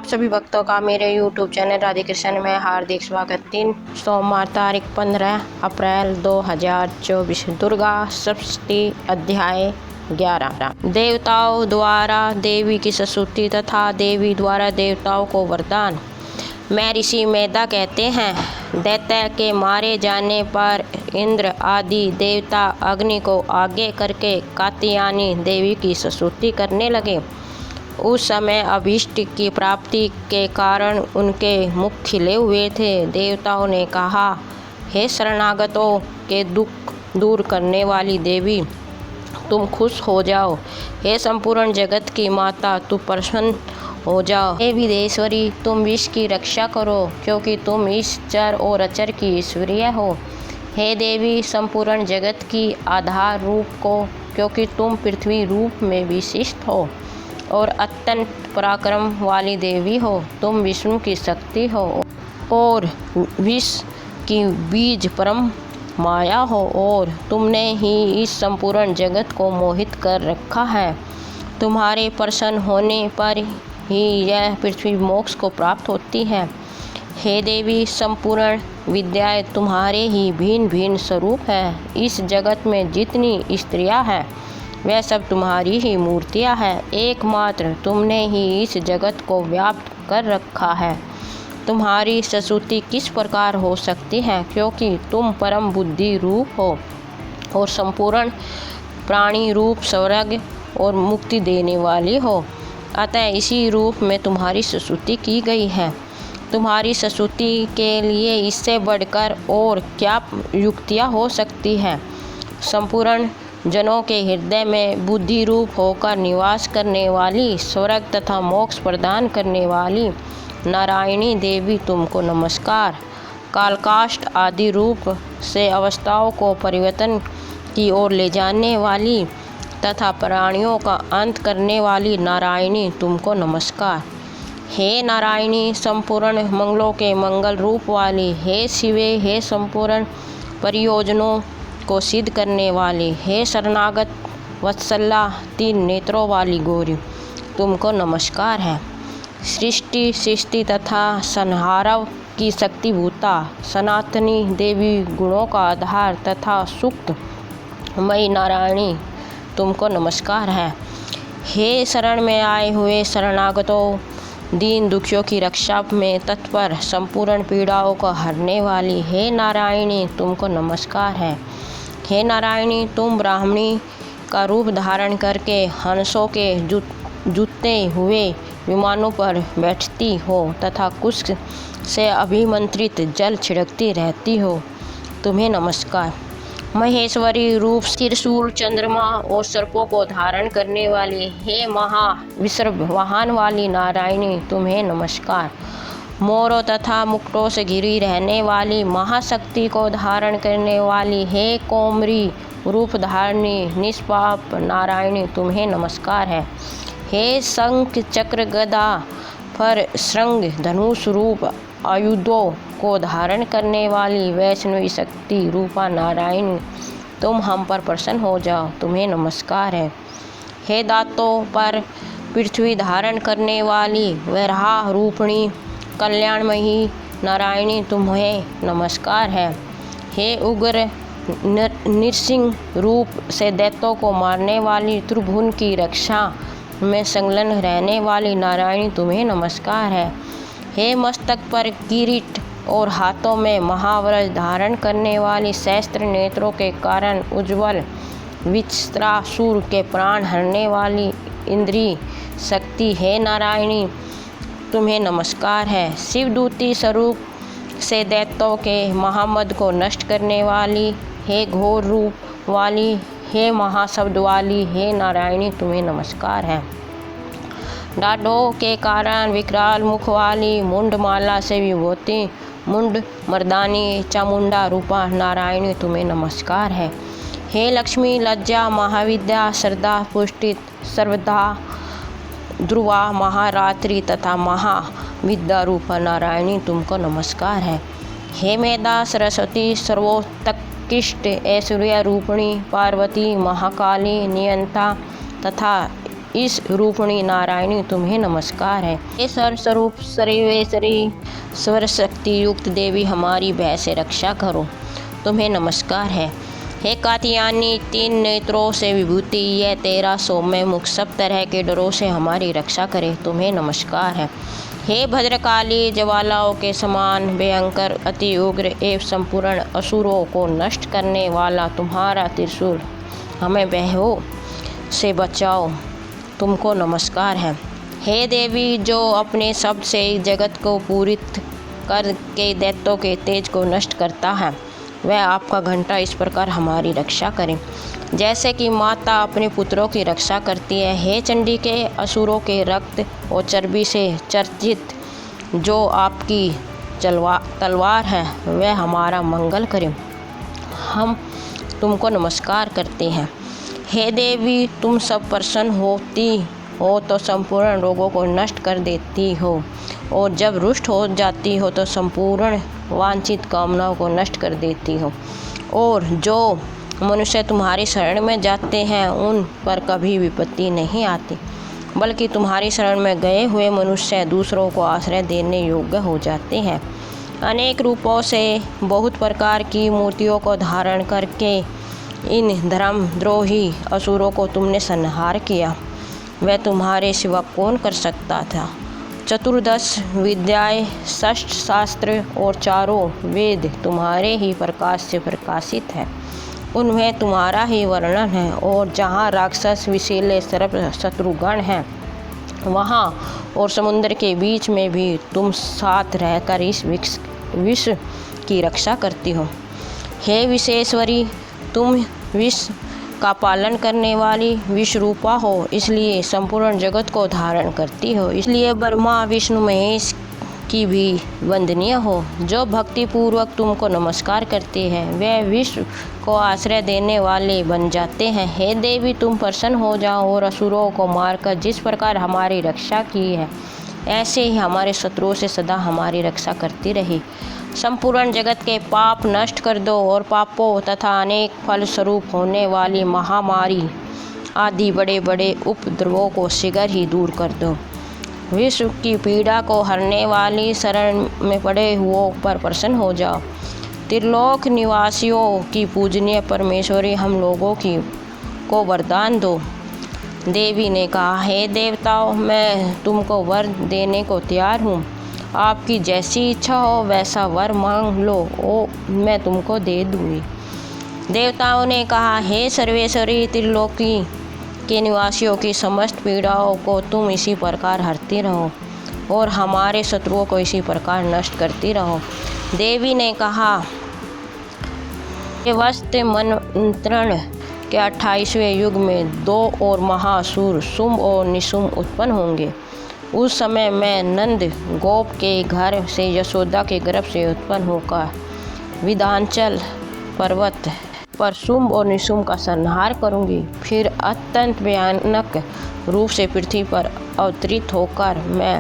सभी भक्तों का मेरे YouTube चैनल राधे कृष्ण में हार्दिक स्वागत। दिन सोमवार तारीख 15 अप्रैल 2024। दुर्गा सप्तशती अध्याय 11। देवताओं द्वारा देवी की स्तुति तथा देवी द्वारा देवताओं को वरदान। मैं ऋषि मेधा कहते हैं, दैत्य के मारे जाने पर इंद्र आदि देवता अग्नि को आगे करके कात्यायनी देवी की स्तुति करने लगे। उस समय अभीष्ट की प्राप्ति के कारण उनके मुख खिले हुए थे। देवताओं ने कहा, हे शरणागतों के दुख दूर करने वाली देवी, तुम खुश हो जाओ। हे संपूर्ण जगत की माता, तुम प्रसन्न हो जाओ। हे विदेश्वरी, तुम विश्व की रक्षा करो, क्योंकि तुम इस चर और अचर की ईश्वरीय हो। हे देवी, संपूर्ण जगत की आधार रूप को, क्योंकि तुम पृथ्वी रूप में विशिष्ट हो और अत्यंत पराक्रम वाली देवी हो। तुम विष्णु की शक्ति हो और विश्व की बीज परम माया हो, और तुमने ही इस संपूर्ण जगत को मोहित कर रखा है। तुम्हारे प्रसन्न होने पर ही यह पृथ्वी मोक्ष को प्राप्त होती है। हे देवी, संपूर्ण विद्याएं तुम्हारे ही भिन्न भिन्न स्वरूप है। इस जगत में जितनी स्त्रियां हैं वह सब तुम्हारी ही मूर्तियां हैं। एकमात्र तुमने ही इस जगत को व्याप्त कर रखा है। तुम्हारी स्तुति किस प्रकार हो सकती है, क्योंकि तुम परम बुद्धि रूप हो और संपूर्ण प्राणी रूप, स्वर्ग और मुक्ति देने वाली हो। अतः इसी रूप में तुम्हारी स्तुति की गई है। तुम्हारी स्तुति के लिए इससे बढ़कर और क्या युक्तियाँ हो सकती हैं। संपूर्ण जनों के हृदय में बुद्धि रूप होकर निवास करने वाली, स्वर्ग तथा मोक्ष प्रदान करने वाली नारायणी देवी, तुमको नमस्कार। कालकाष्ठ आदि रूप से अवस्थाओं को परिवर्तन की ओर ले जाने वाली तथा प्राणियों का अंत करने वाली नारायणी, तुमको नमस्कार। हे नारायणी, संपूर्ण मंगलों के मंगल रूप वाली, हे शिवे, हे संपूर्ण प्रयोजनों को सिद्ध करने वाली, हे शरणागत वत्सला, 3 नेत्रों वाली गौरी, तुमको नमस्कार है। सृष्टि सृष्टि तथा संहारव की शक्तिभूता सनातनी देवी, गुणों का आधार तथा सुक्त मई नारायणी, तुमको नमस्कार है। हे शरण में आए हुए शरणागतों, दीन दुखियों की रक्षा में तत्पर, संपूर्ण पीड़ाओं को हरने वाली, हे नारायणी, तुमको नमस्कार है। हे नारायणी, तुम ब्राह्मणी का रूप धारण करके हंसों के जूते हुए विमानों पर बैठती हो तथा कुश से अभिमंत्रित जल छिड़कती रहती हो, तुम्हें नमस्कार। महेश्वरी रूप त्रिशूल, चंद्रमा और सर्पों को धारण करने वाली, हे महाविश्व वाहन वाली नारायणी, तुम्हें नमस्कार। मोरों तथा मुकुटों से घिरी रहने वाली, महाशक्ति को धारण करने वाली, हे कौमरी रूप धारणी निष्पाप नारायणी, तुम्हें नमस्कार है। हे शंख चक्र गदा पर श्रृंग धनुष रूप आयुधों को धारण करने वाली वैष्णवी शक्ति रूपा नारायणी, तुम हम पर प्रसन्न हो जाओ, तुम्हें नमस्कार है। हे दांतों पर पृथ्वी धारण करने वाली वराह रूपिणी कल्याणमयी नारायणी, तुम्हें नमस्कार है। हे उग्र नृसिंह रूप से दैत्यों को मारने वाली, त्रिभुवन की रक्षा में संलग्न रहने वाली नारायणी, तुम्हें नमस्कार है। हे मस्तक पर किरीट और हाथों में महावज्र धारण करने वाली, सहस्त्र नेत्रों के कारण उज्ज्वल विचित्रासुर के प्राण हरने वाली इंद्रिय शक्ति, हे नारायणी, तुम्हें नमस्कार है। शिवदूती स्वरूप से दैत्यों के महामद को नष्ट करने वाली, हे घोर रूप वाली, हे महाशब्द वाली, हे नारायणी, तुम्हें नमस्कार है। डाढ़ों के कारण विकराल मुख वाली, मुंडमाला से विभूति मुंड मर्दानी चामुंडा रूपा नारायणी, तुम्हें नमस्कार है। हे लक्ष्मी, लज्जा, महाविद्या, श्रद्धा, पुष्टि, सर्वदा, ध्रुवा, महारात्रि तथा महाविद्या रूपा नारायणी, तुमको नमस्कार है। हे मेधा, सरस्वती, सर्वोत्कृष्ट ऐश्वर्य रूपिणी पार्वती, महाकाली, नियंता तथा इस रूपणी नारायणी तुम्हें नमस्कार है। हे सर स्वरूप सर्वेश्वरी स्वर शक्ति युक्त देवी हमारी भय से रक्षा करो, तुम्हें नमस्कार है। हे कात्यायनी तीन नेत्रों से विभूति यह तेरा सौम्य मुख सब तरह के डरों से हमारी रक्षा करे, तुम्हें नमस्कार है। हे भद्रकाली ज्वालाओं के समान भयंकर अति उग्र एवं संपूर्ण असुरों को नष्ट करने वाला तुम्हारा त्रिशूल हमें भयों से बचाओ, तुमको नमस्कार है। हे देवी जो अपने शब्द से जगत को पूरित करके दैत्यों के तेज को नष्ट करता है, वह आपका घंटा इस प्रकार हमारी रक्षा करें जैसे कि माता अपने पुत्रों की रक्षा करती है। हे चंडी के असुरों के रक्त और चर्बी से चर्चित जो आपकी तलवार है, वह हमारा मंगल करे, हम तुमको नमस्कार करते हैं। हे देवी तुम सब प्रसन्न होती हो तो संपूर्ण रोगों को नष्ट कर देती हो, और जब रुष्ट हो जाती हो तो संपूर्ण वांछित कामनाओं को नष्ट कर देती हो। और जो मनुष्य तुम्हारी शरण में जाते हैं उन पर कभी विपत्ति नहीं आती, बल्कि तुम्हारी शरण में गए हुए मनुष्य दूसरों को आश्रय देने योग्य हो जाते हैं। अनेक रूपों से बहुत प्रकार की मूर्तियों को धारण करके इन धर्मद्रोही असुरों को तुमने संहार किया, वह तुम्हारे सिवा कौन कर सकता था। चतुर्दश विद्याएं, षष्ठ शास्त्र और चारों वेद तुम्हारे ही प्रकाश से प्रकाशित है, उनमें तुम्हारा ही वर्णन है। और जहाँ राक्षस विषैले सर्प शत्रुगण हैं, वहाँ और समुद्र के बीच में भी तुम साथ रहकर इस विश्व की रक्षा करती हो। हे विश्वेश्वरी तुम विश्व का पालन करने वाली विश्वरूपा हो, इसलिए संपूर्ण जगत को धारण करती हो, इसलिए ब्रह्मा विष्णु महेश की भी वंदनीय हो। जो भक्ति पूर्वक तुमको नमस्कार करते हैं वे विश्व को आश्रय देने वाले बन जाते हैं। हे देवी तुम प्रसन्न हो जाओ और असुरों को मारकर जिस प्रकार हमारी रक्षा की है, ऐसे ही हमारे शत्रुओं से सदा हमारी रक्षा करती रही। संपूर्ण जगत के पाप नष्ट कर दो और पापों तथा अनेक फल स्वरूप होने वाली महामारी आदि बड़े बड़े उपद्रवों को शीघ्र ही दूर कर दो। विश्व की पीड़ा को हरने वाली शरण में पड़े हुओं पर प्रसन्न हो जाओ। त्रिलोक निवासियों की पूजनीय परमेश्वरी हम लोगों को वरदान दो। देवी ने कहा, हे देवताओं मैं तुमको वर देने को तैयार हूँ, आपकी जैसी इच्छा हो वैसा वर मांग लो, मैं तुमको दे दूँगी। देवताओं ने कहा, हे सर्वेश्वरी त्रिलोकी के निवासियों की समस्त पीड़ाओं को तुम इसी प्रकार हरती रहो और हमारे शत्रुओं को इसी प्रकार नष्ट करती रहो। देवी ने कहा, ये वस्त मंत्रण के 28वें युग में 2 और महासुर शुंभ और निशुंभ उत्पन्न होंगे। उस समय मैं नंद गोप के घर से यशोदा के गर्भ से उत्पन्न होकर विंध्याचल पर्वत पर शुंभ और निशुंभ का संहार करूंगी। फिर अत्यंत भयानक रूप से पृथ्वी पर अवतरित होकर मैं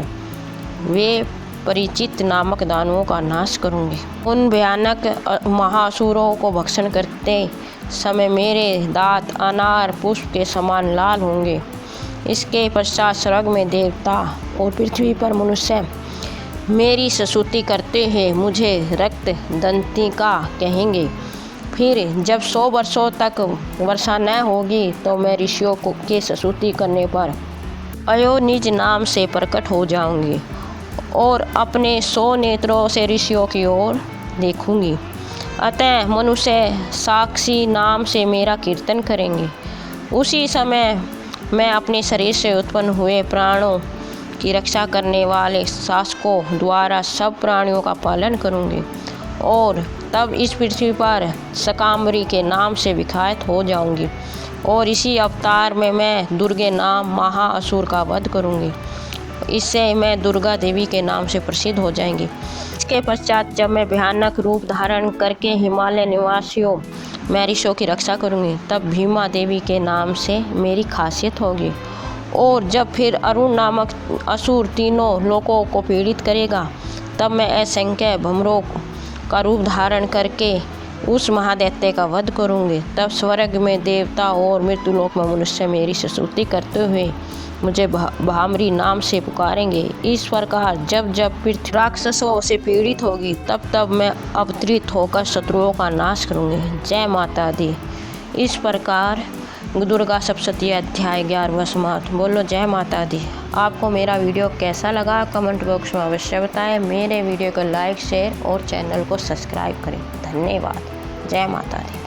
वे परिचित नामक दानवों का नाश करूंगी। उन भयानक महासुरों को भक्षण करते समय मेरे दांत अनार पुष्प के समान लाल होंगे। इसके पश्चात स्वर्ग में देवता और पृथ्वी पर मनुष्य मेरी स्तुति करते हैं, मुझे रक्त दंतिका कहेंगे। फिर जब 100 वर्षों तक वर्षा न होगी तो मैं ऋषियों के स्तुति करने पर अयो निज नाम से प्रकट हो जाऊंगी और अपने 100 नेत्रों से ऋषियों की ओर देखूंगी। अतः मनुष्य साक्षी नाम से मेरा कीर्तन करेंगे। उसी समय मैं अपने शरीर से उत्पन्न हुए प्राणों की रक्षा करने वाले शासकों द्वारा सब प्राणियों का पालन करूंगी और तब इस पृथ्वी पर शाकंभरी के नाम से विख्यात हो जाऊंगी और इसी अवतार में मैं दुर्गे नाम महाअसुर का वध करूंगी। इससे मैं दुर्गा देवी के नाम से प्रसिद्ध हो जाएंगी। इसके पश्चात जब मैं भयानक रूप धारण करके हिमालय निवासियों मैं ऋषियों की रक्षा करूंगी, तब भीमा देवी के नाम से मेरी खासियत होगी। और जब फिर अरुण नामक असुर तीनों लोकों को पीड़ित करेगा, तब मैं असंख्य भंवरों का रूप धारण करके उस महादैत्य का वध करूंगी। तब स्वर्ग में देवता और मृत्युलोक में मनुष्य मेरी स्तुति करते हुए मुझे भामरी नाम से पुकारेंगे। इस प्रकार जब जब पृथ्वी राक्षसों से पीड़ित होगी तब तब मैं अवतरित होकर शत्रुओं का नाश करूँगी। जय माता दी। इस प्रकार दुर्गा सप्तशती अध्याय 11वां समाप्त। बोलो जय माता दी। आपको मेरा वीडियो कैसा लगा कमेंट बॉक्स में अवश्य बताएं। मेरे वीडियो को लाइक शेयर और चैनल को सब्सक्राइब करें। धन्यवाद। जय माता दी।